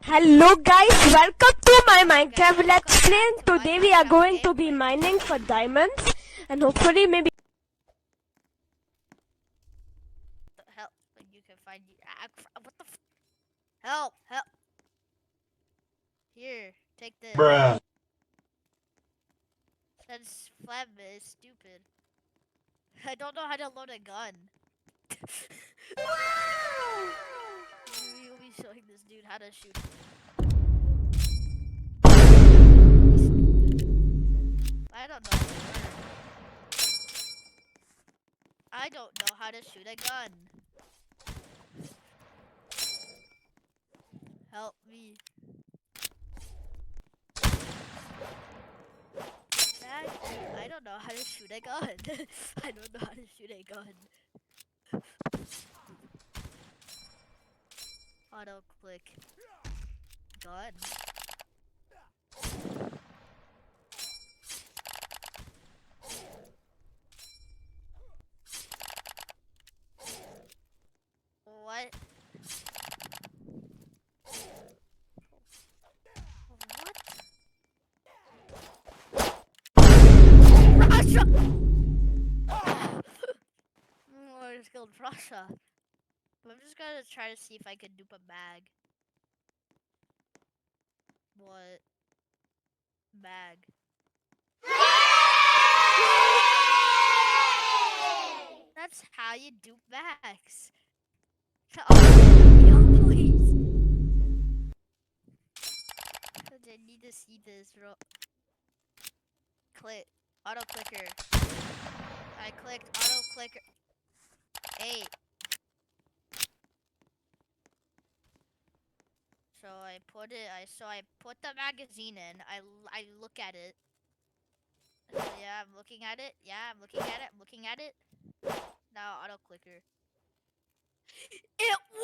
Hello guys, welcome to my Minecraft Let's Play. Today we are going to be mining for diamonds and hopefully maybe Help! You can find you. What the? Help! Help! Here, take this. Bruh. Since flem is stupid. I don't know how to load a gun. You'll be showing this dude how to shoot. I don't know. I don't know how to shoot a gun. Help me. Man, I don't know how to shoot a gun. I don't know how to shoot a gun. Auto click. Gun. What? Russia! I just killed Russia. I'm just gonna try to see if I can dupe a bag. What? Bag. That's how you dupe bags. Oh, please. I need to see this, bro. Click. Auto clicker. I clicked auto clicker. 8. So I put it. I put the magazine in. I look at it. So yeah, I'm looking at it. Yeah, I'm looking at it. I'm looking at it. Now auto clicker. It worked.